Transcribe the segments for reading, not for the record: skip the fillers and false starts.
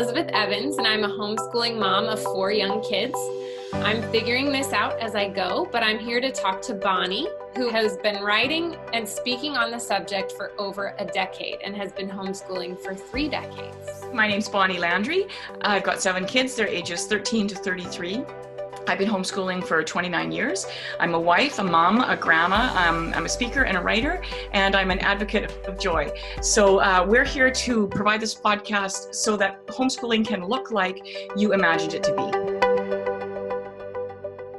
Elizabeth Evans, and I'm a homeschooling mom of 4 young kids. I'm figuring this out as I go, but I'm here to talk to Bonnie, who has been writing and speaking on the subject for over a decade and has been homeschooling for 3 decades. My name's Bonnie Landry. I've got 7 kids. They're ages 13 to 33. I've been homeschooling for 29 years. I'm a wife, a mom, a grandma. I'm a speaker and a writer, and I'm an advocate of joy. So we're here to provide this podcast so that homeschooling can look like you imagined it to be.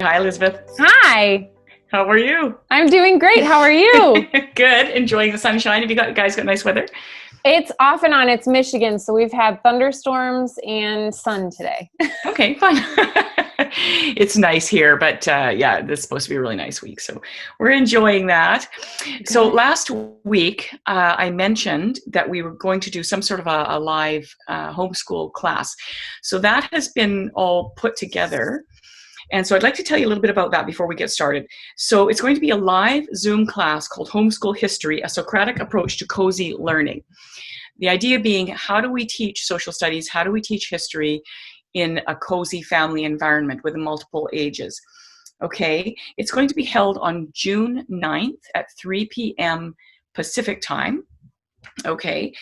Hi, Elizabeth. Hi. How are you? I'm doing great. How are you? Good. Enjoying the sunshine. Have you guys got nice weather? It's off and on. It's Michigan, so we've had thunderstorms and sun today. Okay, fine. It's nice here, but yeah, this is supposed to be a really nice week, so we're enjoying that. Okay. So last week, I mentioned that we were going to do some sort of a live homeschool class. So that has been all put together. And so I'd like to tell you a little bit about that before we get started. So it's going to be a live Zoom class called Homeschool History, a Socratic approach to cozy learning. The idea being, how do we teach social studies? How do we teach history in a cozy family environment with multiple ages? Okay, it's going to be held on June 9th at 3 p.m. Pacific time. Okay,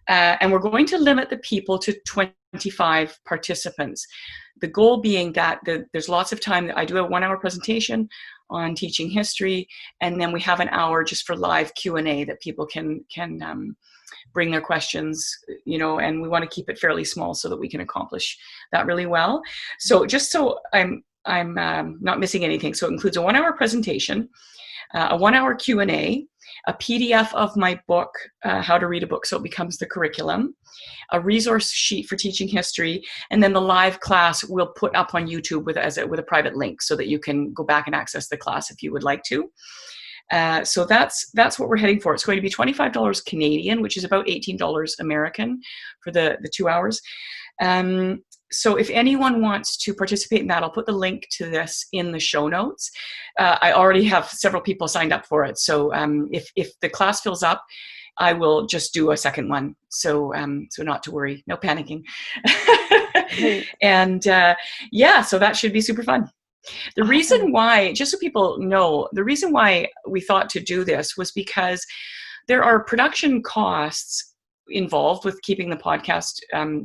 and we're going to limit the people to 25 participants. The goal being that there's lots of time. I do a 1-hour presentation on teaching history, and then we have an hour just for live Q&A that people can bring their questions, and we want to keep it fairly small so that we can accomplish that really well. So just so I'm not missing anything, so it includes a 1-hour presentation, a 1-hour Q&A, a PDF of my book, How to Read a Book So It Becomes the Curriculum, a resource sheet for teaching history, and then the live class we'll put up on YouTube with a private link so that you can go back and access the class if you would like to. So that's what we're heading for. It's going to be $25 Canadian, which is about $18 American for the 2 hours. So if anyone wants to participate in that, I'll put the link to this in the show notes. I already have several people signed up for it. So if the class fills up, I will just do a second one. So not to worry, no panicking. And yeah, so that should be super fun. The reason why, just so people know, the reason why we thought to do this was because there are production costs involved with keeping the podcast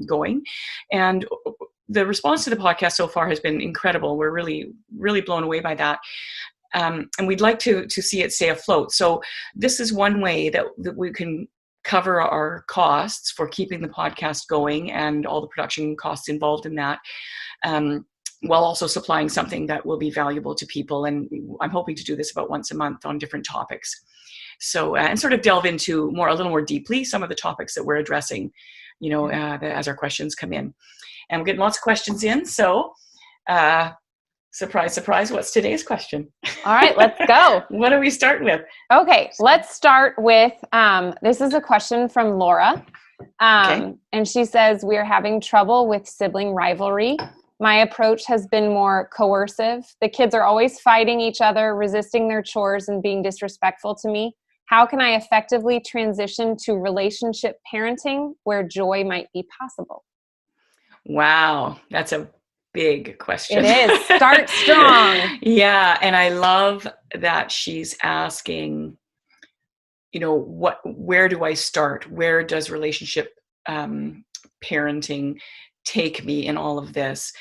going. And the response to the podcast so far has been incredible. We're really, really blown away by that. And we'd like to see it stay afloat. So this is one way that we can cover our costs for keeping the podcast going and all the production costs involved in that, while also supplying something that will be valuable to people. And I'm hoping to do this about once a month on different topics. So, and sort of delve into a little more deeply some of the topics that we're addressing, as our questions come in. And we're getting lots of questions in. So, surprise, surprise, what's today's question? All right, let's go. What do we start with? Okay, let's start with, this is a question from Laura. Okay. And she says, we are having trouble with sibling rivalry. My approach has been more coercive. The kids are always fighting each other, resisting their chores, and being disrespectful to me. How can I effectively transition to relationship parenting where joy might be possible? Wow, that's a big question. It is. Start strong. Yeah, and I love that she's asking, where do I start? Where does relationship parenting take me in all of this?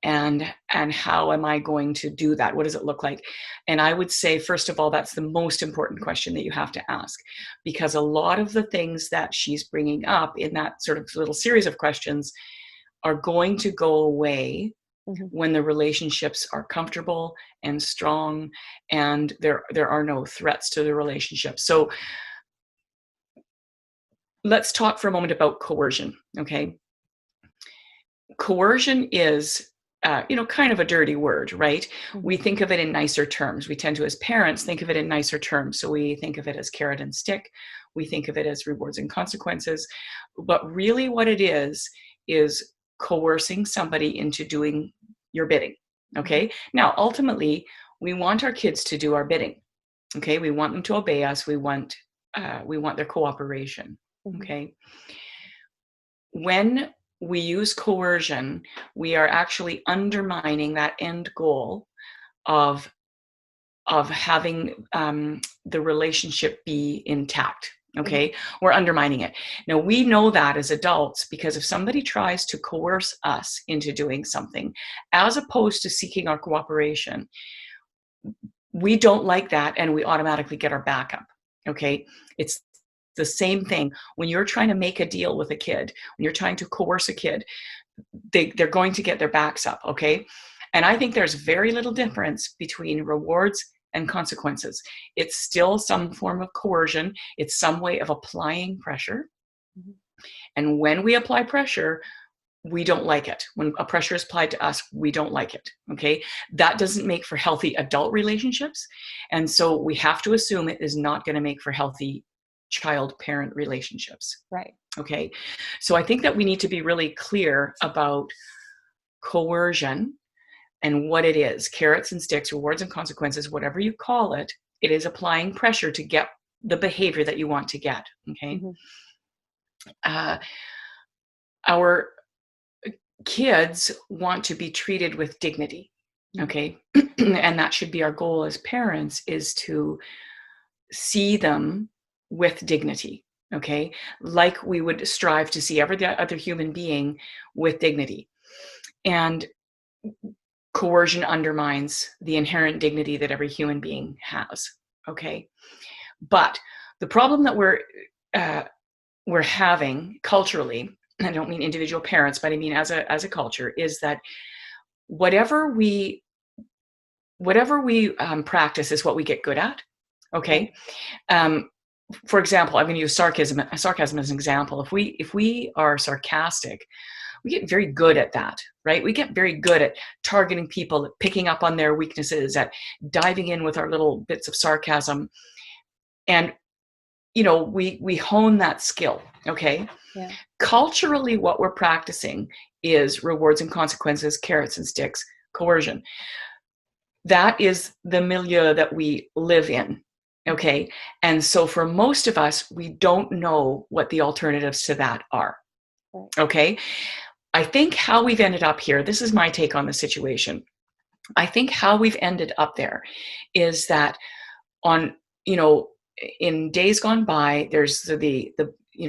And how am I going to do that? What does it look like? And I would say, first of all, that's the most important question that you have to ask, because a lot of the things that she's bringing up in that sort of little series of questions are going to go away when the relationships are comfortable and strong and there are no threats to the relationship. So let's talk for a moment about coercion, okay? Coercion is kind of a dirty word, right? We think of it in nicer terms. We tend to, as parents, think of it in nicer terms. So we think of it as carrot and stick. We think of it as rewards and consequences. But really what it is coercing somebody into doing your bidding, okay? Now, ultimately, we want our kids to do our bidding, okay? We want them to obey us. We want their cooperation, okay? When we use coercion, we are actually undermining that end goal of having the relationship be intact. Okay, we're undermining it. Now, we know that as adults, because if somebody tries to coerce us into doing something, as opposed to seeking our cooperation, we don't like that, and we automatically get our back up. Okay, it's the same thing when you're trying to make a deal with a kid, when you're trying to coerce a kid, they're going to get their backs up. Okay, and I think there's very little difference between rewards and consequences. It's still some form of coercion. It's some way of applying pressure. And when we apply pressure, we don't like it. When a pressure is applied to us, we don't like it. Okay, that doesn't make for healthy adult relationships, and so we have to assume it is not going to make for healthy child-parent relationships. Right. Okay, so I think that we need to be really clear about coercion and what it is. Carrots and sticks, rewards and consequences, whatever you call it, it is applying pressure to get the behavior that you want to get. Okay, our kids want to be treated with dignity. Okay, and that should be our goal as parents, is to see them with dignity. Okay, like we would strive to see every other human being with dignity. And coercion undermines the inherent dignity that every human being has. Okay, but the problem that we're having culturally, I don't mean individual parents, but I mean as a culture, is that whatever we practice is what we get good at. Okay, for example, I'm going to use sarcasm as an example. If we are sarcastic, we get very good at that, right? We get very good at targeting people, at picking up on their weaknesses, at diving in with our little bits of sarcasm. And, we hone that skill, okay? Yeah. Culturally, what we're practicing is rewards and consequences, carrots and sticks, coercion. That is the milieu that we live in, okay? And so for most of us, we don't know what the alternatives to that are, okay? I think how we've ended up here, this is my take on the situation. I think how we've ended up there is that in days gone by, there's the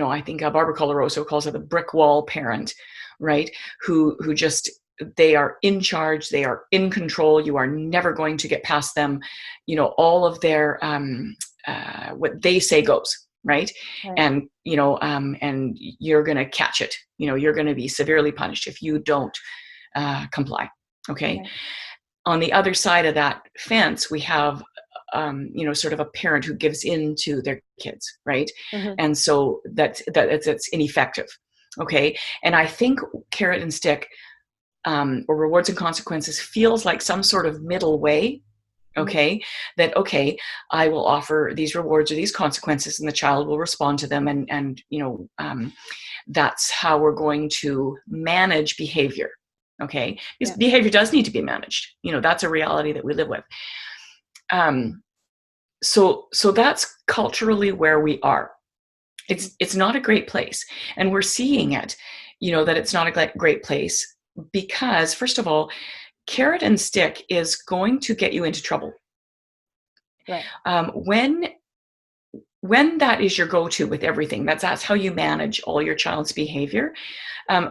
I think Barbara Coloroso calls it the brick wall parent, right? Who just, they are in charge, they are in control, you are never going to get past them, all of their, what they say goes. Right. And, and you're going to catch it. You're going to be severely punished if you don't comply. Okay. On the other side of that fence, we have, sort of a parent who gives in to their kids. Right. And so that's ineffective. Okay. And I think carrot and stick, or rewards and consequences, feels like some sort of middle way. Okay, that, okay, I will offer these rewards or these consequences and the child will respond to them. And that's how we're going to manage behavior. Okay, because behavior does need to be managed. That's a reality that we live with. So that's culturally where we are. It's not a great place. And we're seeing it, that it's not a great place because, first of all, carrot and stick is going to get you into trouble. Right. When that is your go-to with everything, that's how you manage all your child's behavior.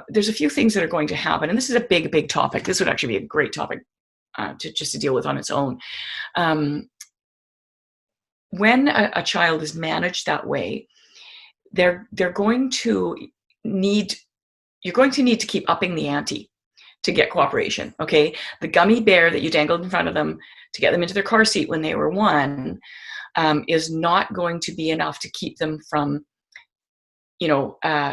There's a few things that are going to happen, and this is a big topic. This would actually be a great topic to deal with on its own. When a child is managed that way, you're going to need to keep upping the ante to get cooperation. Okay, the gummy bear that you dangled in front of them to get them into their car seat when they were 1 is not going to be enough to keep them from,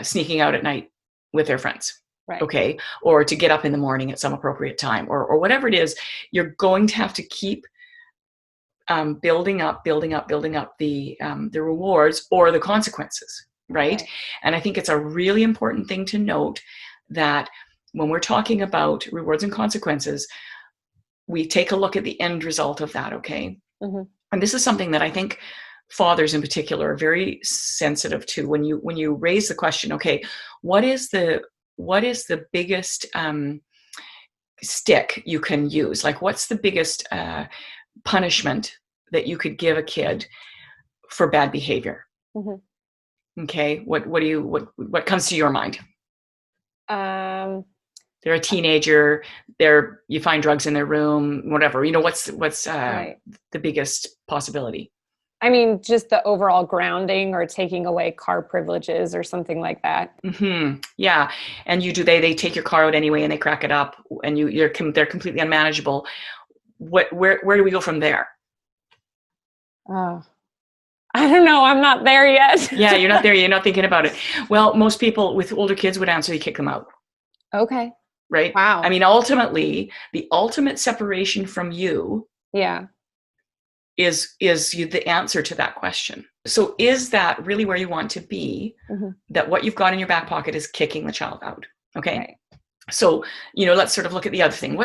sneaking out at night with their friends. Right. Okay, or to get up in the morning at some appropriate time, or whatever it is. You're going to have to keep building up the rewards or the consequences. Right? And I think it's a really important thing to note that when we're talking about rewards and consequences, we take a look at the end result of that, okay? And this is something that I think fathers in particular are very sensitive to when you raise the question, okay, what is the what is the biggest stick you can use? Like, what's the biggest punishment that you could give a kid for bad behavior? Mm-hmm. Okay, what comes to your mind? They're a teenager. You find drugs in their room, whatever. What's right. The biggest possibility? I mean, just the overall grounding or taking away car privileges or something like that. Mm-hmm. Yeah, and they take your car out anyway, and they crack it up, and they're completely unmanageable. Where do we go from there? Oh, I don't know. I'm not there yet. Yeah, you're not there. You're not thinking about it. Well, most people with older kids would answer, you kick them out. Okay. Right? Wow. I mean, ultimately, the ultimate separation from you is the answer to that question. So is that really where you want to be? Mm-hmm. That what you've got in your back pocket is kicking the child out? Okay. Right. So, let's sort of look at the other thing.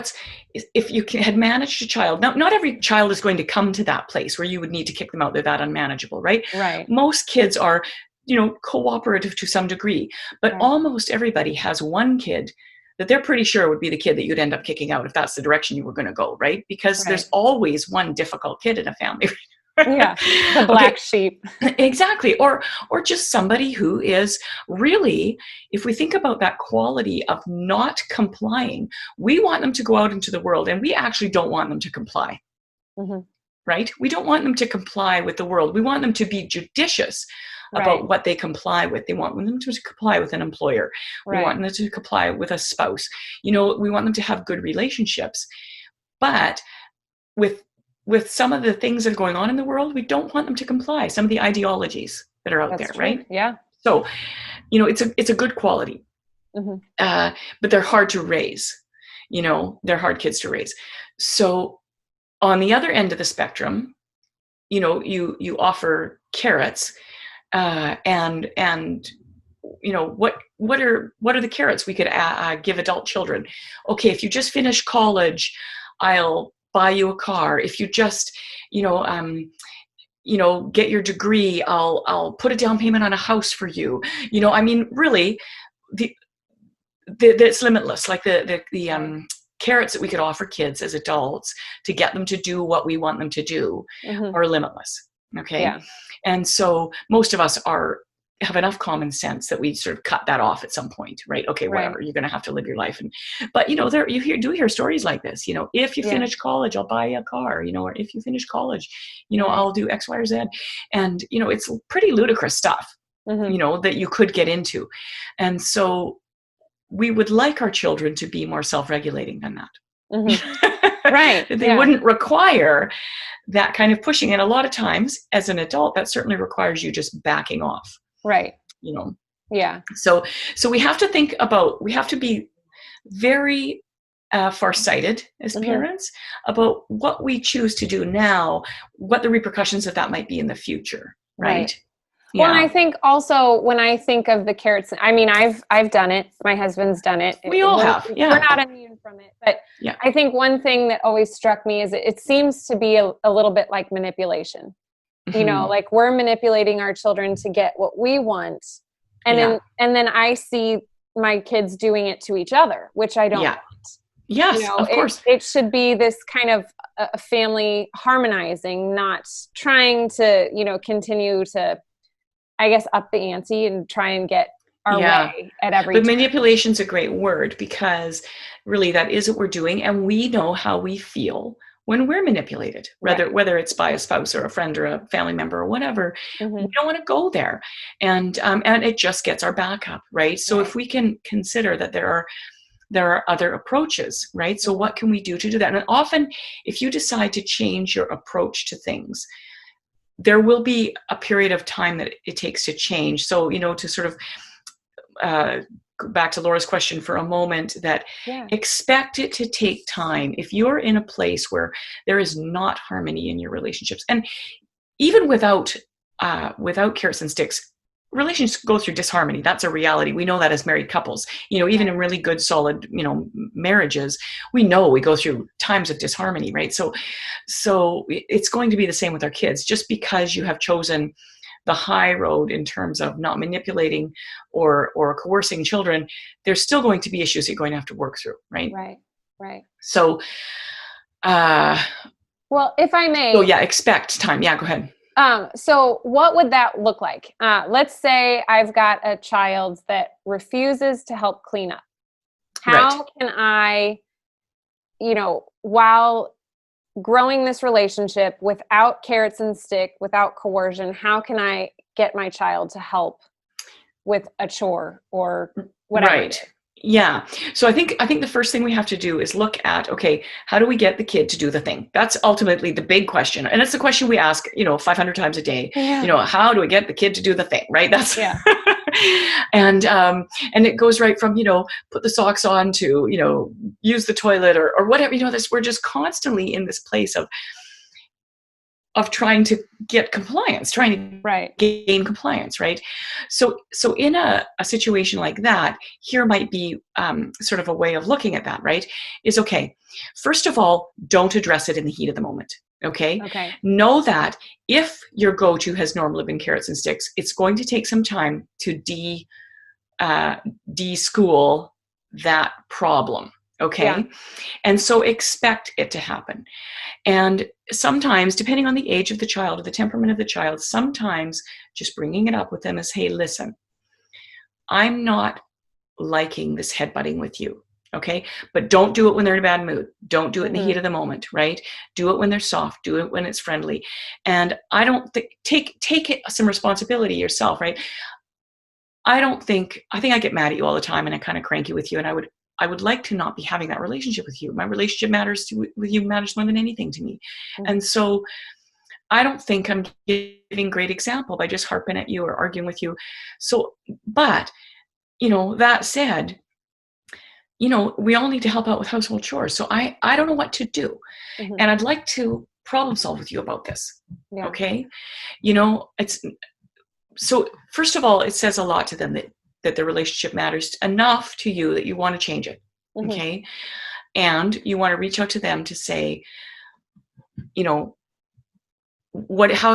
If you had managed a child, now, not every child is going to come to that place where you would need to kick them out. They're that unmanageable, right? Right. Most kids are, cooperative to some degree, but right. Almost everybody has one kid that they're pretty sure would be the kid that you'd end up kicking out if that's the direction you were going to go, right? Because there's always one difficult kid in a family. Yeah, the black sheep. Exactly. Or just somebody who is really, if we think about that quality of not complying, we want them to go out into the world, and we actually don't want them to comply. Mm-hmm. Right? We don't want them to comply with the world. We want them to be judicious about what they comply with. They want them to comply with an employer. We want them to comply with a spouse. We want them to have good relationships. But with some of the things that are going on in the world, we don't want them to comply. Some of the ideologies that are out there, true. Right? Yeah. So, it's a good quality, mm-hmm. But they're hard to raise. They're hard kids to raise. So, on the other end of the spectrum, you offer carrots, and what are the carrots we could give adult children? Okay, if you just finish college, I'll buy you a car. If you just get your degree, I'll put a down payment on a house for you. I mean, really, it's limitless. Like the carrots that we could offer kids as adults to get them to do what we want them to do mm-hmm. are limitless. Okay. Yeah. And so most of us have enough common sense that we sort of cut that off at some point, right? Okay, whatever, right. You're going to have to live your life. But you hear stories like this, if you finish college, I'll buy you a car, or if you finish college, right. I'll do X, Y, or Z. And, it's pretty ludicrous stuff, mm-hmm. That you could get into. And so we would like our children to be more self-regulating than that. Mm-hmm. Right. They wouldn't require that kind of pushing. And a lot of times as an adult, that certainly requires you just backing off. Right. Yeah. So we have to be very farsighted as mm-hmm. parents about what we choose to do now, what the repercussions of that might be in the future. Right. Yeah. Well, and I think also when I think of the carrots, I mean, I've done it. My husband's done it. We all have. Yeah. We're not immune from it. But yeah. I think one thing that always struck me is it seems to be a little bit like manipulation. Mm-hmm. Like we're manipulating our children to get what we want. And then I see my kids doing it to each other, which I don't want. Yes, of course. It should be this kind of a family harmonizing, not trying to, continue to, I guess, up the ante and try and get our way at every time. But manipulation's a great word because really that is what we're doing. And we know how we feel when we're manipulated, whether it's by a spouse or a friend or a family member or whatever. Mm-hmm. We don't want to go there. And it just gets our back up, right? So if we can consider that there are other approaches, right? So what can we do to do that? And often if you decide to change your approach to things, there will be a period of time that it takes to change. So, to sort of go back to Laura's question for a moment, that expect it to take time. If you're in a place where there is not harmony in your relationships, and even without carrots and sticks, relationships go through disharmony. That's a reality. We know that as married couples, even in really good, solid, marriages, we know we go through times of disharmony, right? So it's going to be the same with our kids. Just because you have chosen the high road in terms of not manipulating or coercing children, there's still going to be issues you're going to have to work through, right? Right. So, well, if I may. Oh yeah, expect time. Yeah, go ahead. So what would that look like? Let's say I've got a child that refuses to help clean up. How can I, while growing this relationship without carrots and stick, without coercion, how can I get my child to help with a chore or whatever? Right. Yeah. So I think the first thing we have to do is look at, okay, how do we get the kid to do the thing? That's ultimately the big question. And it's the question we ask, 500 times a day. Yeah. How do we get the kid to do the thing? Right. That's and it goes right from, put the socks on to, use the toilet or whatever, we're just constantly in this place of trying to get compliance, trying to gain compliance, right? So in a situation like that, here might be sort of a way of looking at that, right? Is okay, first of all, don't address it in the heat of the moment, okay? Know that if your go-to has normally been carrots and sticks, it's going to take some time to de-school that problem, okay? Yeah. And so expect it to happen. And sometimes, depending on the age of the child or the temperament of the child, sometimes just bringing it up with them is, hey, listen, I'm not liking this headbutting with you, okay? But don't do it when they're in a bad mood. Don't do it in the heat of the moment, right? Do it when they're soft. Do it when it's friendly. And I don't think, take some responsibility yourself, right? I think I get mad at you all the time and I kind of cranky with you, and I would like to not be having that relationship with you. My relationship with you matters more than anything to me. And so I don't think I'm giving great example by just harping at you or arguing with you. So, but, that said, we all need to help out with household chores. So I don't know what to do. And I'd like to problem solve with you about this. Yeah. Okay. So first of all, it says a lot to them that the relationship matters enough to you that you want to change it, okay? And you want to reach out to them to say, how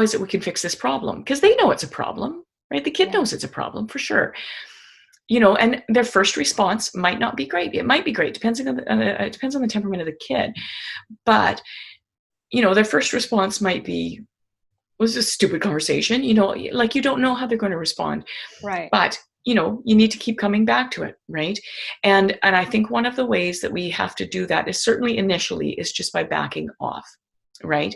is it we can fix this problem? Because they know it's a problem, right? The kid knows it's a problem for sure. And their first response might not be great. It might be great, depending on it depends on the temperament of the kid. But, their first response might be, was a stupid conversation, you don't know how they're going to respond. Right. But you need to keep coming back to it, right? And I think one of the ways that we have to do that is certainly initially is just by backing off, right?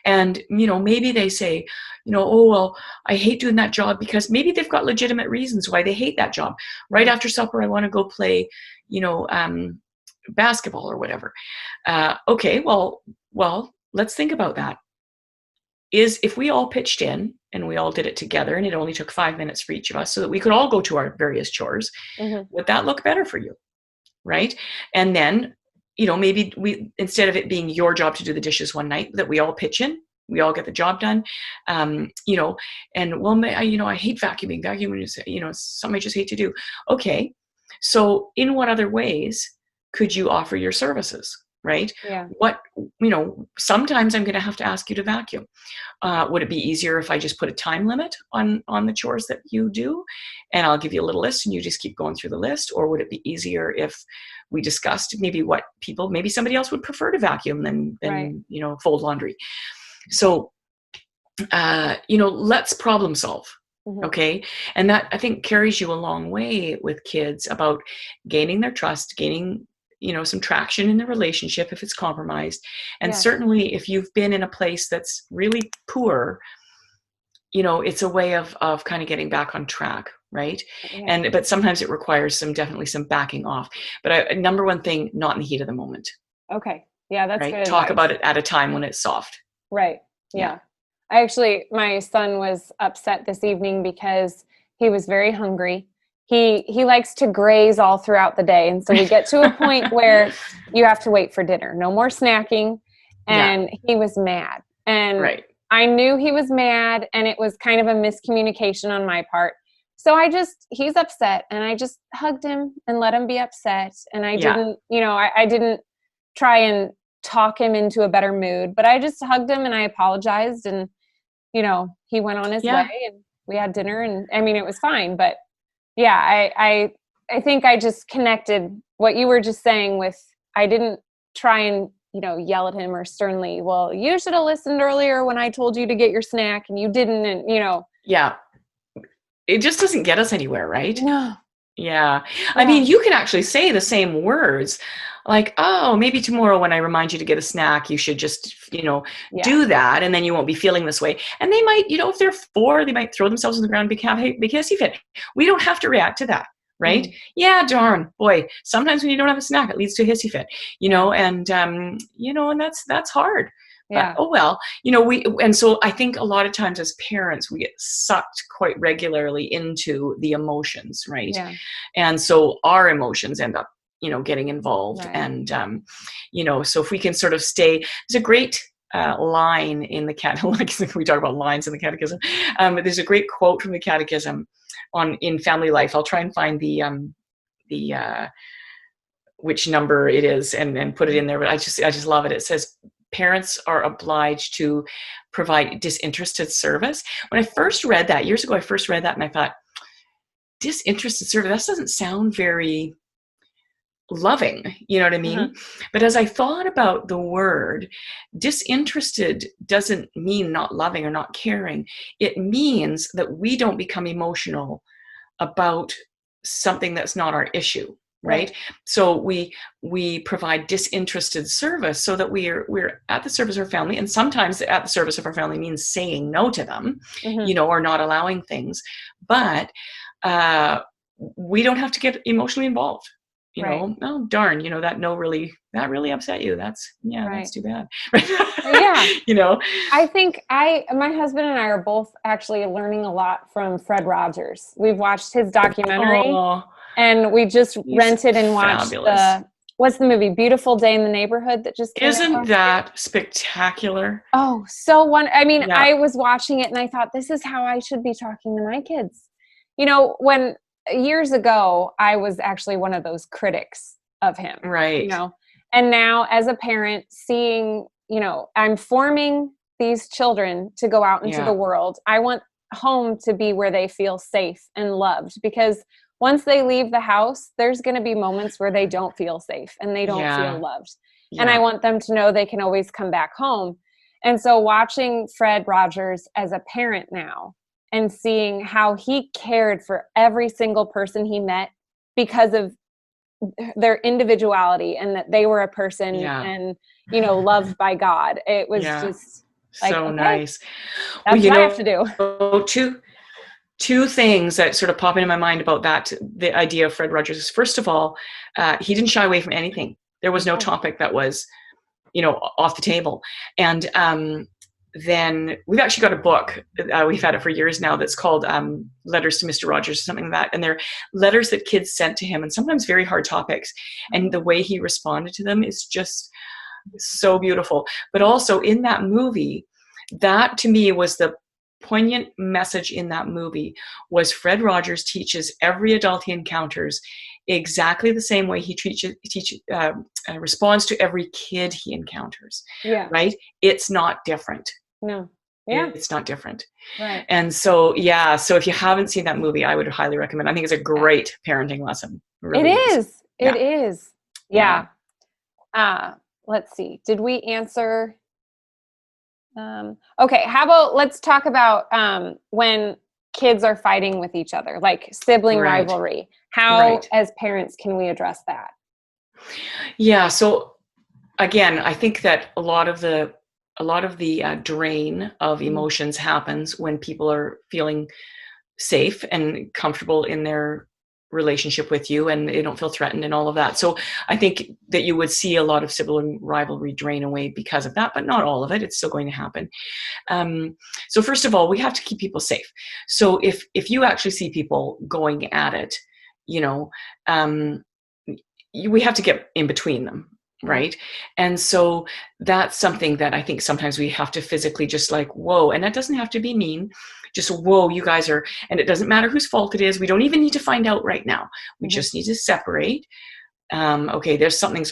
And maybe they say, oh well, I hate doing that job, because maybe they've got legitimate reasons why they hate that job. Right after supper, I want to go play, basketball or whatever. Okay, well, let's think about that. Is if we all pitched in and we all did it together, and it only took 5 minutes for each of us so that we could all go to our various chores, would that look better for you? Right? And then, maybe we, instead of it being your job to do the dishes one night, that we all pitch in, we all get the job done, and well, I hate vacuuming. Vacuuming is, something I just hate to do. Okay. So in what other ways could you offer your services? Right? Yeah. Sometimes I'm going to have to ask you to vacuum. Would it be easier if I just put a time limit on the chores that you do, and I'll give you a little list and you just keep going through the list? Or would it be easier if we discussed maybe maybe somebody else would prefer to vacuum than fold laundry? So, let's problem solve. Okay. And that, I think, carries you a long way with kids about gaining their trust, gaining some traction in the relationship if it's compromised. And certainly if you've been in a place that's really poor, it's a way of kind of getting back on track, right? Yeah. But sometimes it requires definitely some backing off. But number one thing, not in the heat of the moment. Okay. Yeah, that's right? Good Talk advice. About it at a time when it's soft. Right. Yeah. My son was upset this evening because he was very hungry. He likes to graze all throughout the day. And so we get to a point where you have to wait for dinner. No more snacking. And he was mad. And I knew he was mad, and it was kind of a miscommunication on my part. So he's upset, and I just hugged him and let him be upset. And I didn't, I didn't try and talk him into a better mood, but I just hugged him and I apologized, and he went on his way. And we had dinner, and I mean, it was fine. But yeah, I think I just connected what you were just saying with, I didn't try and, yell at him or sternly, well, you should have listened earlier when I told you to get your snack and you didn't. And, Yeah. It just doesn't get us anywhere, right? No. Yeah. I mean, you can actually say the same words like, oh, maybe tomorrow when I remind you to get a snack, you should just, do that. And then you won't be feeling this way. And they might, if they're 4, they might throw themselves on the ground and be hissy fit. We don't have to react to that. Right? Mm. Yeah, darn, boy. Sometimes when you don't have a snack, it leads to a hissy fit, and that's hard. Yeah. But, oh, well, and so I think a lot of times as parents, we get sucked quite regularly into the emotions, right? Yeah. And so our emotions end up, getting involved. Right. And, so if we can sort of stay, there's a great line in the Catechism. We talk about lines in the Catechism. There's a great quote from the Catechism in family life. I'll try and find the which number it is and put it in there. But I just love it. It says, parents are obliged to provide disinterested service. When I first read that years ago, and I thought, disinterested service, that doesn't sound very loving, you know what I mean? Mm-hmm. But as I thought about the word, disinterested doesn't mean not loving or not caring. It means that we don't become emotional about something that's not our issue. Right. So we provide disinterested service so that we're at the service of our family. And sometimes at the service of our family means saying no to them, mm-hmm. Or not allowing things. But we don't have to get emotionally involved. Oh, darn, that no really upset you. That's too bad. Yeah. I think my husband and I are both actually learning a lot from Fred Rogers. We've watched his documentary. Oh. And we just rented and watched what's the movie? Beautiful Day in the Neighborhood that just came out. Isn't that spectacular? Oh, so I was watching it and I thought, this is how I should be talking to my kids. When years ago, I was actually one of those critics of him. Right. And now as a parent, seeing, I'm forming these children to go out into the world. I want home to be where they feel safe and loved, because once they leave the house, there's going to be moments where they don't feel safe and they don't feel loved. Yeah. And I want them to know they can always come back home. And so watching Fred Rogers as a parent now and seeing how he cared for every single person he met because of their individuality and that they were a person and, loved by God. It was just like, so nice. That's what I have to do. Two things that sort of pop into my mind about that, the idea of Fred Rogers is, first of all, he didn't shy away from anything. There was no topic that was, off the table. And then we've actually got a book, we've had it for years now, that's called Letters to Mr. Rogers, or something like that. And they're letters that kids sent to him, and sometimes very hard topics. And the way he responded to them is just so beautiful. But also in that movie, that to me was the poignant message in that movie, was Fred Rogers teaches every adult he encounters exactly the same way he responds to every kid he encounters. Yeah. Right? It's not different. No. Yeah. It's not different. Right. And so, so if you haven't seen that movie, I would highly recommend. I think it's a great parenting lesson. Really is. It is. Yeah. Let's see. Did we answer? Okay, how about let's talk about when kids are fighting with each other, like sibling rivalry. How, as parents, can we address that? Yeah, so again, I think that a lot of the drain of emotions happens when people are feeling safe and comfortable in their relationship with you and they don't feel threatened and all of that. So I think that you would see a lot of sibling rivalry drain away because of that, but not all of it. It's still going to happen. So first of all, we have to keep people safe. So if you actually see people going at it, we have to get in between them. Right. And so that's something that I think sometimes we have to physically just like, whoa, and that doesn't have to be mean. Just, whoa, you guys are, and it doesn't matter whose fault it is. We don't even need to find out right now. We just need to separate. Okay, there's something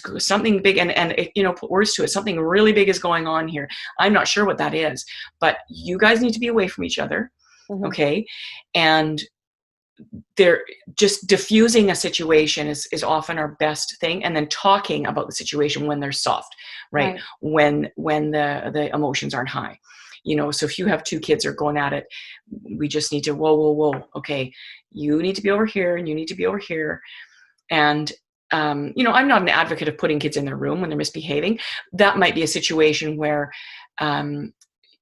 big, and put words to it. Something really big is going on here. I'm not sure what that is, but you guys need to be away from each other. Okay. And they're just diffusing a situation is often our best thing. And then talking about the situation when they're soft, right? When the emotions aren't high, so if you have two kids are going at it, we just need to, whoa. Okay. You need to be over here and you need to be over here. And, I'm not an advocate of putting kids in their room when they're misbehaving. That might be a situation where,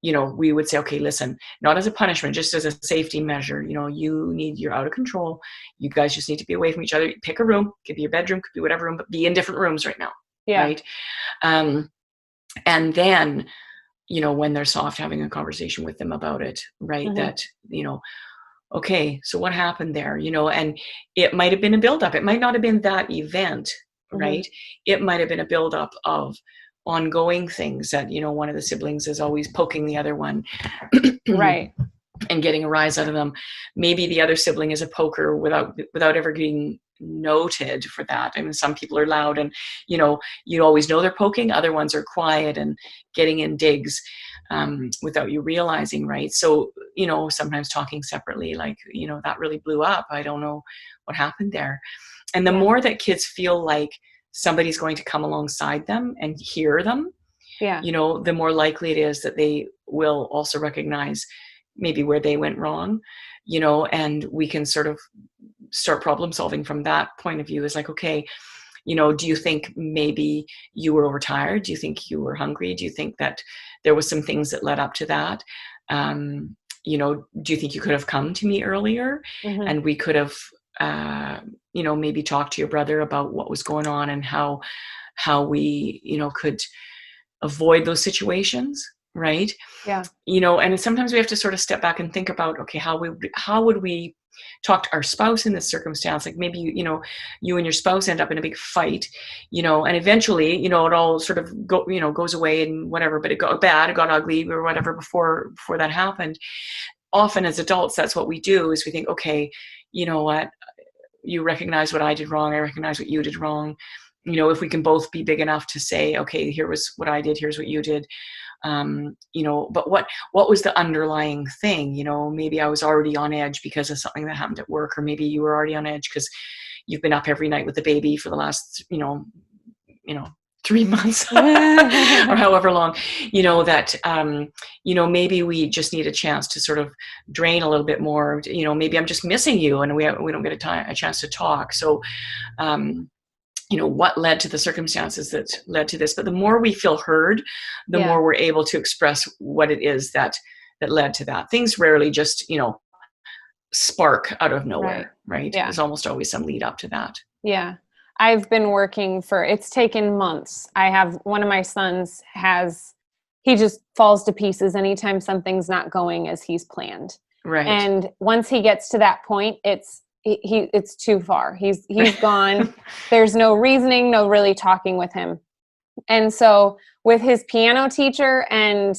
we would say, okay, listen, not as a punishment, just as a safety measure, you're out of control. You guys just need to be away from each other. Pick a room, could be your bedroom, could be whatever room, but be in different rooms right now. Yeah. Right. And then, when they're soft, having a conversation with them about it, right. That, okay, so what happened there, and it might have been a buildup. It might not have been that event, right. It might have been a buildup of ongoing things that, one of the siblings is always poking the other one. Right. And getting a rise out of them. Maybe the other sibling is a poker without ever being noted for that. I mean, some people are loud and, you always know they're poking. Other ones are quiet and getting in digs without you realizing, right? So, sometimes talking separately, like, that really blew up. I don't know what happened there. And the more that kids feel like somebody's going to come alongside them and hear them, the more likely it is that they will also recognize maybe where they went wrong, and we can sort of start problem solving from that point of view. Is like, okay, do you think maybe you were overtired? Do you think you were hungry? Do you think that there was some things that led up to that? Do you think you could have come to me earlier and we could have maybe talk to your brother about what was going on and how we, could avoid those situations, right? Yeah. And sometimes we have to sort of step back and think about, okay, how would we talk to our spouse in this circumstance? Like maybe, you and your spouse end up in a big fight, and eventually, it all sort of goes away and whatever, but it got bad, it got ugly or whatever before that happened. Often as adults, that's what we do is we think, okay, you know what? You recognize what I did wrong. I recognize what you did wrong. If we can both be big enough to say, okay, here was what I did. Here's what you did. But what was the underlying thing? Maybe I was already on edge because of something that happened at work, or maybe you were already on edge because you've been up every night with the baby for the last, 3 months or however long, that, maybe we just need a chance to sort of drain a little bit more, maybe I'm just missing you and we don't get a chance to talk. So, what led to the circumstances that led to this, but the more we feel heard, the more we're able to express what it is that led to that. Things rarely just, spark out of nowhere, right? Yeah. There's almost always some lead up to that. Yeah. I've been working it's taken months. I have one of my sons he just falls to pieces anytime something's not going as he's planned. Right. And once he gets to that point, it's too far. He's gone. There's no reasoning, no really talking with him. And so with his piano teacher and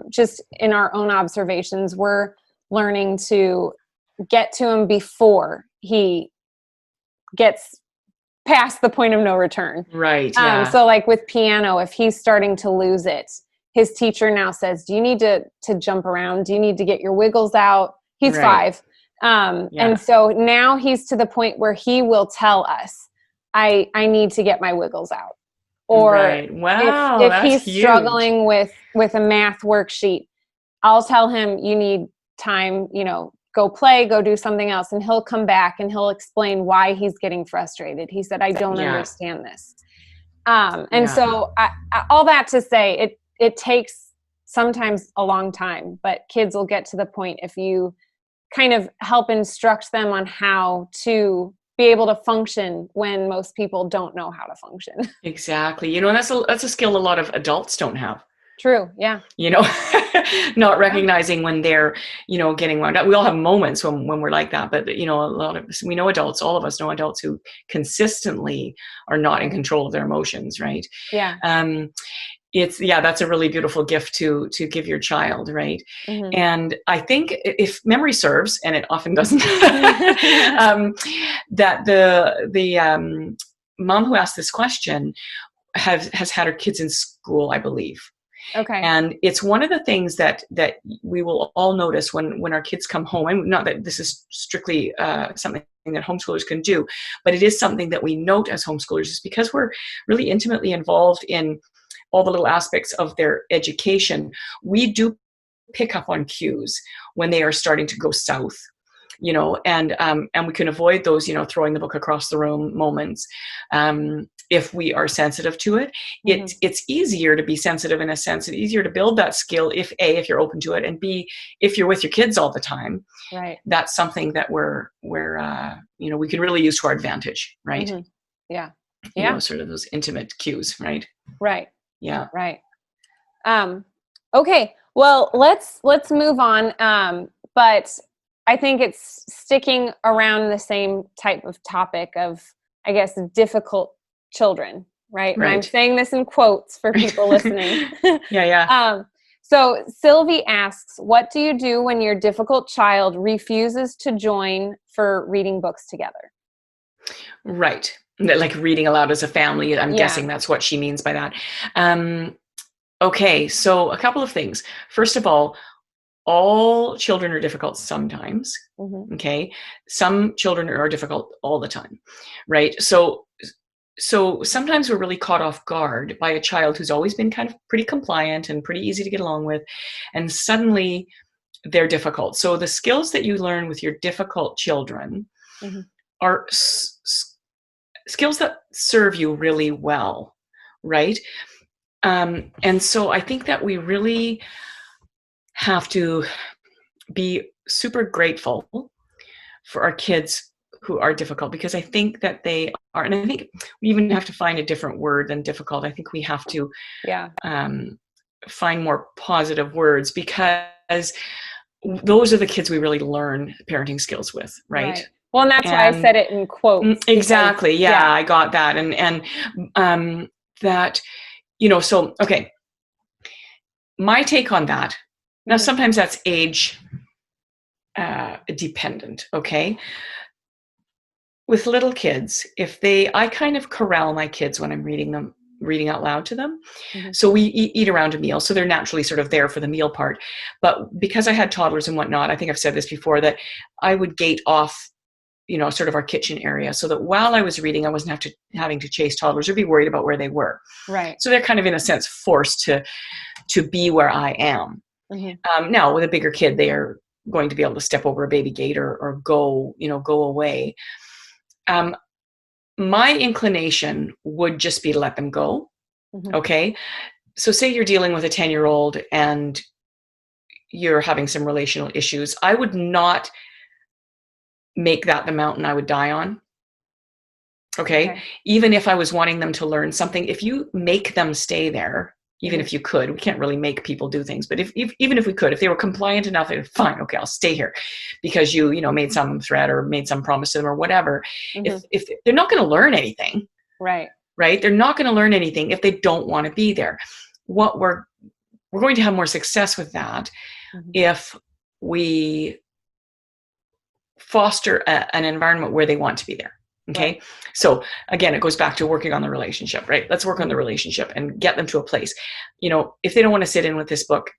just in our own observations, we're learning to get to him before he gets past the point of no return. Right. Yeah. So like with piano, if he's starting to lose it, his teacher now says, do you need to jump around? Do you need to get your wiggles out? He's 5. And so now he's to the point where he will tell us, I need to get my wiggles out. Or wow, if he's huge. Struggling with a math worksheet, I'll tell him you need time, go play, go do something else. And he'll come back and he'll explain why he's getting frustrated. He said, I don't understand this. So all that to say, it takes sometimes a long time, but kids will get to the point if you kind of help instruct them on how to be able to function when most people don't know how to function. Exactly. That's a skill a lot of adults don't have. True. Yeah. Not recognizing when they're, getting wound up. We all have moments when we're like that, but a lot of us, we know adults, all of us know adults who consistently are not in control of their emotions. Right. Yeah. That's a really beautiful gift to give your child. Right. Mm-hmm. And I think if memory serves, and it often doesn't, that the mom who asked this question has had her kids in school, I believe. Okay. And it's one of the things that we will all notice when our kids come home. And not that this is strictly something that homeschoolers can do, but it is something that we note as homeschoolers, is because we're really intimately involved in all the little aspects of their education. We do pick up on cues when they are starting to go south, and we can avoid those, throwing the book across the room moments. If we are sensitive to it, it's easier to be sensitive in a sense. It's easier to build that skill if you're open to it, and B, if you're with your kids all the time. Right. That's something that we can really use to our advantage, right? Mm-hmm. Yeah. Sort of those intimate cues, right? Right. Yeah. Right. Okay. Well, let's move on. But I think it's sticking around the same type of topic of, I guess, difficult children, right? And I'm saying this in quotes for people listening. Yeah. So Sylvie asks, what do you do when your difficult child refuses to join for reading books together? Right. Like reading aloud as a family. I'm guessing that's what she means by that. Okay. So a couple of things. First of all children are difficult sometimes. Mm-hmm. Okay. Some children are difficult all the time. Right. So sometimes we're really caught off guard by a child who's always been kind of pretty compliant and pretty easy to get along with. And suddenly they're difficult. So the skills that you learn with your difficult children are skills that serve you really well. Right. And so I think that we really have to be super grateful for our kids who are difficult, because I think that they are, and I think we even have to find a different word than difficult. I think we have to find more positive words, because those are the kids we really learn parenting skills with, right? Well, and that's why I said it in quotes. Exactly. Yeah, I got that. And that, so, okay. My take on that, now sometimes that's age dependent, okay? With little kids, I kind of corral my kids when I'm reading out loud to them. So we eat around a meal, so they're naturally sort of there for the meal part. But because I had toddlers and whatnot, I think I've said this before, that I would gate off, sort of our kitchen area, so that while I was reading, I wasn't having to chase toddlers or be worried about where they were. Right. So they're kind of, in a sense, forced to be where I am. Now, with a bigger kid, they are going to be able to step over a baby gate or go away. My inclination would just be to let them go. Okay. So say you're dealing with a 10-year-old and you're having some relational issues. I would not make that the mountain I would die on. Okay. Even if I was wanting them to learn something, if you make them stay there, even if you could, we can't really make people do things, but even if we could, if they were compliant enough, they'd fine, okay, I'll stay here because you made some threat or made some promise to them or whatever. If they're not going to learn anything, right? They're not going to learn anything if they don't want to be there. What we're going to have more success with that if we foster an environment where they want to be there. Okay. Right. So again, it goes back to working on the relationship, right? Let's work on the relationship and get them to a place. If they don't want to sit in with this book,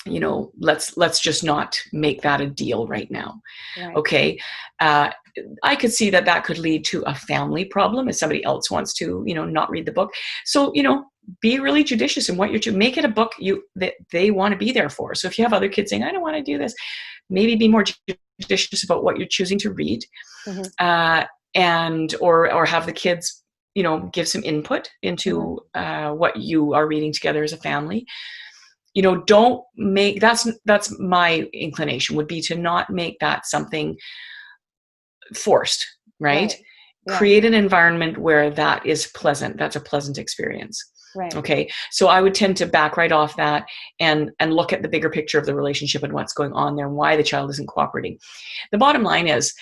let's just not make that a deal right now. Right. Okay. I could see that could lead to a family problem if somebody else wants to, not read the book. So, be really judicious in what you're doing. Make it a book that they want to be there for. So if you have other kids saying, I don't want to do this, maybe be more judicious about what you're choosing to read. And or have the kids, give some input into what you are reading together as a family. Don't make that's my inclination would be to not make that something forced, right? Yeah. Create an environment where that is pleasant. That's a pleasant experience. Right. Okay. So I would tend to back right off that and look at the bigger picture of the relationship and what's going on there and why the child isn't cooperating. The bottom line is,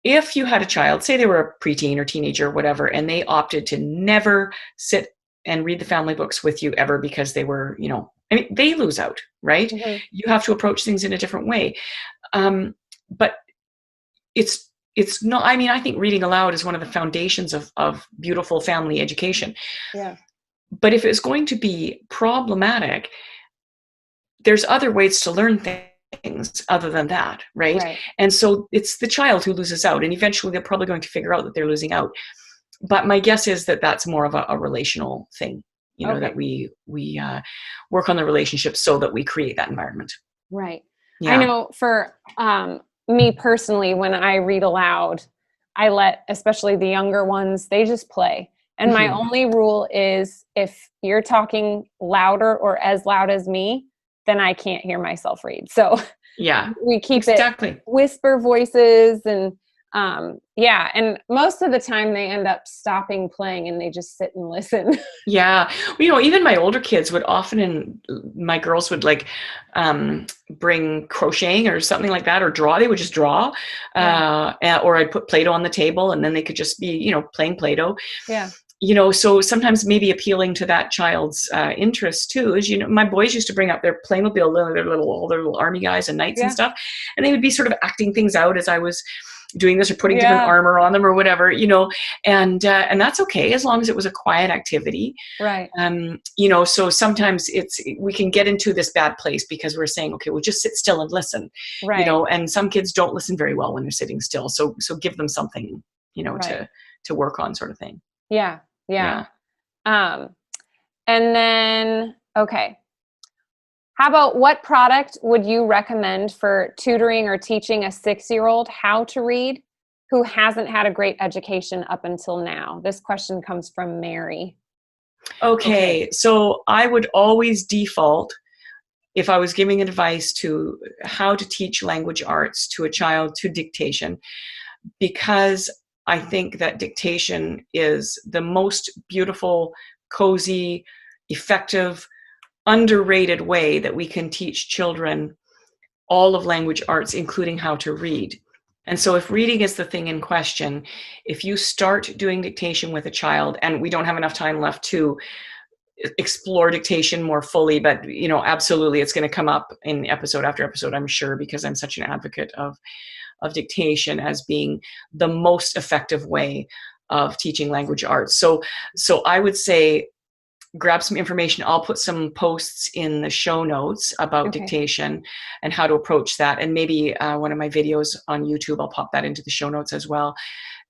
if you had a child, say they were a preteen or teenager or whatever, and they opted to never sit and read the family books with you ever because they were, they lose out, right? You have to approach things in a different way. But it's not, I think reading aloud is one of the foundations of beautiful family education. Yeah. But if it's going to be problematic, there's other ways to learn things other than that, right? And so it's the child who loses out, and eventually they're probably going to figure out that they're losing out. But my guess is that that's more of a relational thing, you know, that we work on the relationship so that we create that environment. Right. Yeah. I know for me personally, when I read aloud, I let, especially the younger ones, they just play. And my only rule is if you're talking louder or as loud as me, then I can't hear myself read. So we keep it whisper voices and and most of the time they end up stopping playing and they just sit and listen. Yeah. Well, you know, even my older kids would often, my girls would like bring crocheting or something like that, or draw. They would just draw, or I'd put Play-Doh on the table and then they could just be, you know, playing Play-Doh. Yeah. You know, so sometimes maybe appealing to that child's interest too is, you know, my boys used to bring up their Playmobil, all their little army guys and knights and stuff, and they would be sort of acting things out as I was doing this or putting different armor on them or whatever, you know, and that's okay as long as it was a quiet activity. Right. You know, so sometimes we can get into this bad place because we're saying, okay, we'll just sit still and listen, you know, and some kids don't listen very well when they're sitting still. So give them something, you know, to work on, sort of thing. Yeah. And then, okay. How about what product would you recommend for tutoring or teaching a 6-year-old how to read who hasn't had a great education up until now? This question comes from Mary. Okay. So I would always default, if I was giving advice to how to teach language arts to a child, to dictation, because I think that dictation is the most beautiful, cozy, effective, underrated way that we can teach children all of language arts, including how to read. And so if reading is the thing in question, if you start doing dictation with a child, and we don't have enough time left to explore dictation more fully, but you know, absolutely it's going to come up in episode after episode, I'm sure, because I'm such an advocate of dictation as being the most effective way of teaching language arts. So I would say grab some information. I'll put some posts in the show notes about dictation and how to approach that. And maybe one of my videos on YouTube, I'll pop that into the show notes as well.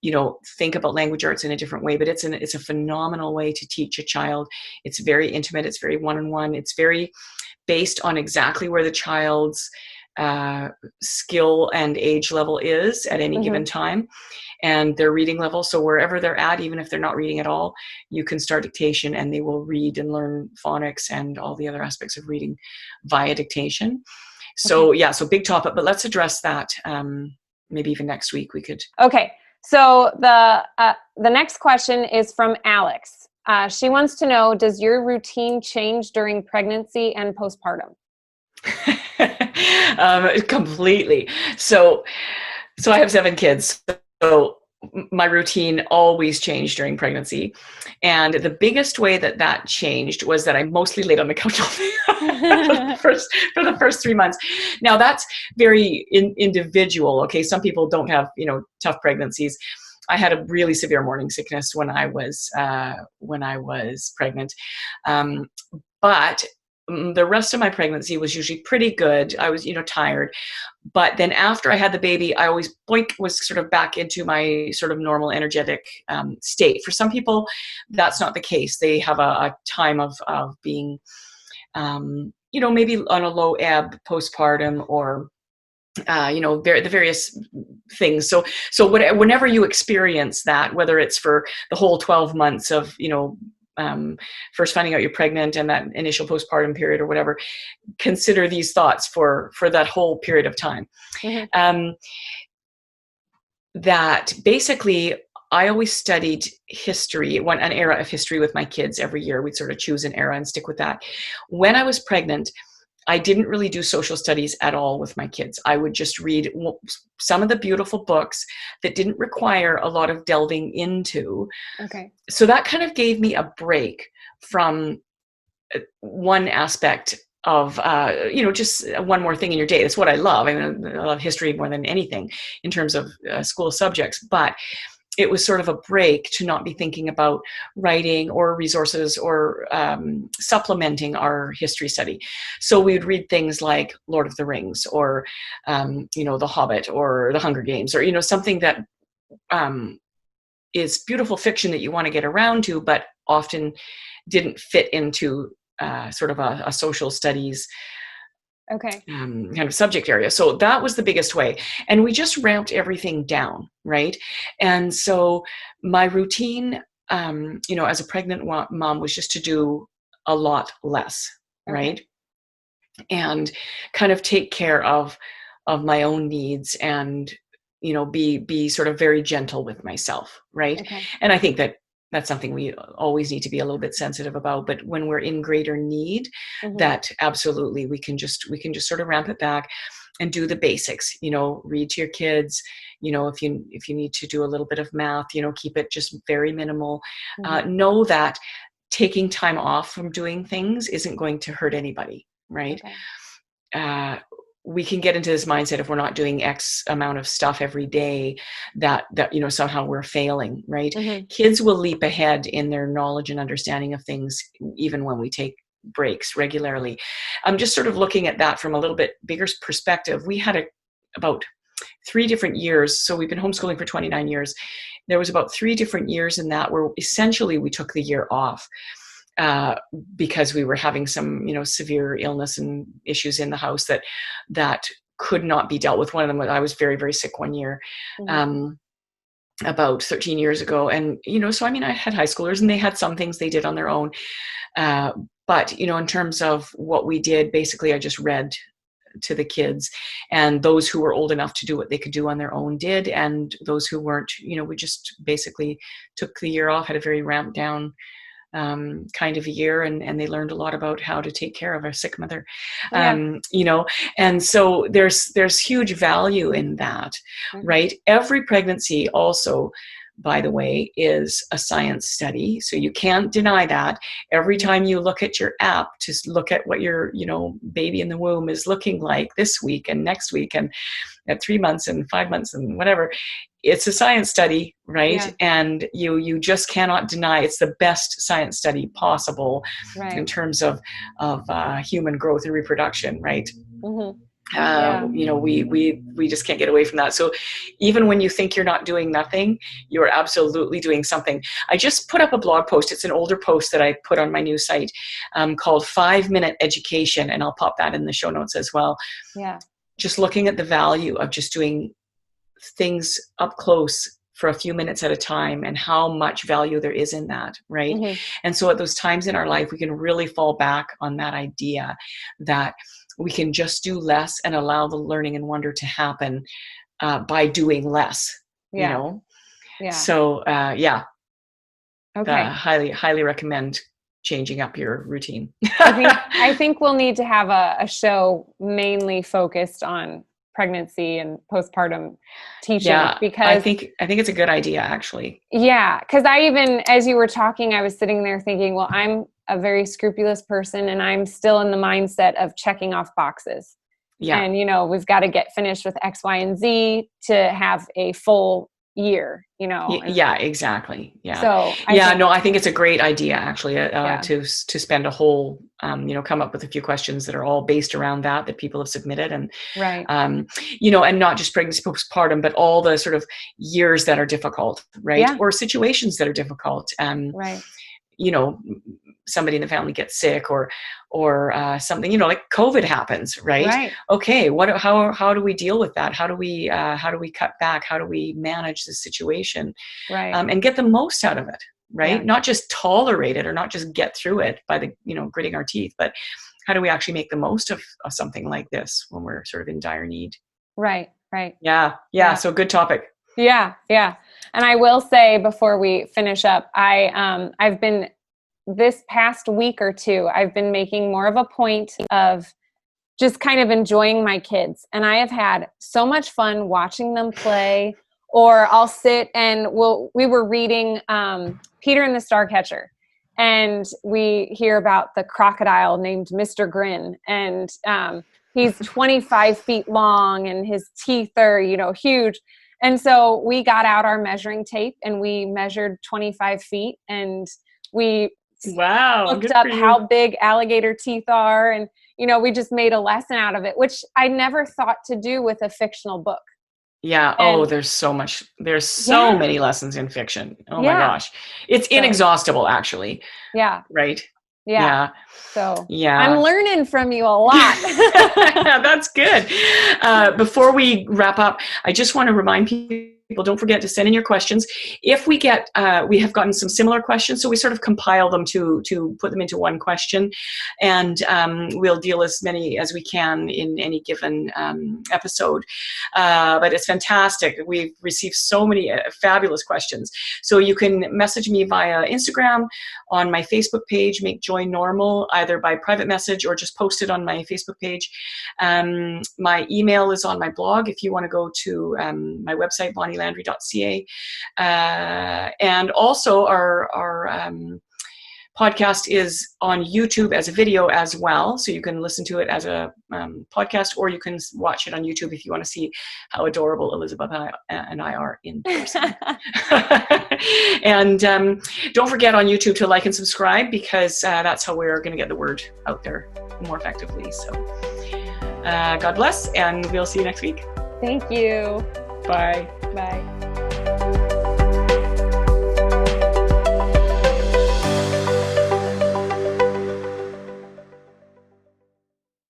You know, think about language arts in a different way, but it's a phenomenal way to teach a child. It's very intimate. It's very one-on-one. It's very based on exactly where the child's skill and age level is at any given time, and their reading level. So wherever they're at, even if they're not reading at all, you can start dictation and they will read and learn phonics and all the other aspects of reading via dictation. So so big topic, but let's address that. Maybe even next week we could. Okay. So the next question is from Alex. She wants to know, does your routine change during pregnancy and postpartum? Completely. So I have 7 kids. So my routine always changed during pregnancy. And the biggest way that changed was that I mostly laid on the couch all day for the first 3 months. Now that's very individual. Okay. Some people don't have, you know, tough pregnancies. I had a really severe morning sickness when I was pregnant. But the rest of my pregnancy was usually pretty good. I was, you know, tired. But then after I had the baby, I always was sort of back into my sort of normal energetic state. For some people, that's not the case. They have a time of being, you know, maybe on a low ebb postpartum, or you know, the various things. So whenever you experience that, whether it's for the whole 12 months of, you know, first finding out you're pregnant and that initial postpartum period or whatever, consider these thoughts for that whole period of time. That basically, I always studied history, an era of history with my kids every year. We'd sort of choose an era and stick with that. When I was pregnant, I didn't really do social studies at all with my kids. I would just read some of the beautiful books that didn't require a lot of delving into. Okay. So that kind of gave me a break from one aspect of, you know, just one more thing in your day. That's what I love. I mean, I love history more than anything in terms of school subjects. But it was sort of a break to not be thinking about writing or resources or supplementing our history study. So we would read things like Lord of the Rings or, The Hobbit or The Hunger Games, or, something that is beautiful fiction that you want to get around to, but often didn't fit into sort of a social studies kind of subject area. So that was the biggest way. And we just ramped everything down, right? And so my routine, as a pregnant mom was just to do a lot less, right? And kind of take care of my own needs and, be sort of very gentle with myself, right? And I think that's something we always need to be a little bit sensitive about. But when we're in greater need, that absolutely we can just sort of ramp it back and do the basics. Read to your kids. If you need to do a little bit of math, keep it just very minimal. Know that taking time off from doing things isn't going to hurt anybody, right? We can get into this mindset if we're not doing X amount of stuff every day that somehow we're failing, right? Kids will leap ahead in their knowledge and understanding of things even when we take breaks regularly. I'm just sort of looking at that from a little bit bigger perspective. We had about 3 different years. So we've been homeschooling for 29 years. There was about 3 different years in that where essentially we took the year off. Because we were having some, severe illness and issues in the house that could not be dealt with. One of them, I was very, very sick one year, about 13 years ago. And, so, I had high schoolers and they had some things they did on their own. But, in terms of what we did, basically, I just read to the kids, and those who were old enough to do what they could do on their own did. And those who weren't, we just basically took the year off, had a very ramped down kind of a year, and they learned a lot about how to take care of a sick mother, and so there's huge value in that, right? Every pregnancy also, by the way, is a science study. So you can't deny that. Every time you look at your app to look at what your, baby in the womb is looking like this week and next week and at 3 months and 5 months and whatever, it's a science study, right? And you just cannot deny it's the best science study possible in terms of human growth and reproduction, right? We just can't get away from that. So even when you think you're not doing nothing, you're absolutely doing something. I just put up a blog post. It's an older post that I put on my new site called 5-Minute Education, and I'll pop that in the show notes as well. Just looking at the value of just doing things up close for a few minutes at a time and how much value there is in that, right? And so at those times in our life, we can really fall back on that idea that we can just do less and allow the learning and wonder to happen by doing less, So, highly recommend changing up your routine. I think we'll need to have a show mainly focused on pregnancy and postpartum teaching, because I think it's a good idea, actually. Because I even, as you were talking, I was sitting there thinking, well, I'm a very scrupulous person and I'm still in the mindset of checking off boxes. And, we've got to get finished with X, Y, and Z to have a full year, exactly. So I think it's a great idea, actually, to spend a whole, come up with a few questions that are all based around that people have submitted, and and not just pregnancy, postpartum, but all the sort of years that are difficult, right? Or situations that are difficult. Somebody in the family gets sick or something, like COVID happens, right? Okay. How do we deal with that? How do we cut back? How do we manage the situation? And get the most out of it, right? Not just tolerate it or not just get through it by the, gritting our teeth, but how do we actually make the most of something like this when we're sort of in dire need? Right. So good topic. Yeah. And I will say before we finish up, I've been, this past week or two, I've been making more of a point of just kind of enjoying my kids. And I have had so much fun watching them play, or I'll sit and we were reading Peter and the Starcatcher, and we hear about the crocodile named Mr. Grin. And he's 25 feet long and his teeth are, huge. And so we got out our measuring tape and we measured 25 feet and we looked up how big alligator teeth are. And, we just made a lesson out of it, which I never thought to do with a fictional book. Yeah. There's so many lessons in fiction. Oh my gosh. It's inexhaustible, actually. Yeah. Right. Yeah. So I'm learning from you a lot. That's good. Before we wrap up, I just want to remind people, don't forget to send in your questions. If we get, we have gotten some similar questions, so we sort of compile them to put them into one question, and we'll deal as many as we can in any given episode. But it's fantastic. We've received so many fabulous questions. So you can message me via Instagram, on my Facebook page, Make Joy Normal, either by private message or just post it on my Facebook page. My email is on my blog if you want to go to my website, bonnielandry.ca. And also our podcast is on YouTube as a video as well. So you can listen to it as a podcast, or you can watch it on YouTube if you want to see how adorable Elizabeth and I are in person. And don't forget on YouTube to like and subscribe, because that's how we're going to get the word out there more effectively. So God bless, and we'll see you next week. Thank you. Bye. Bye.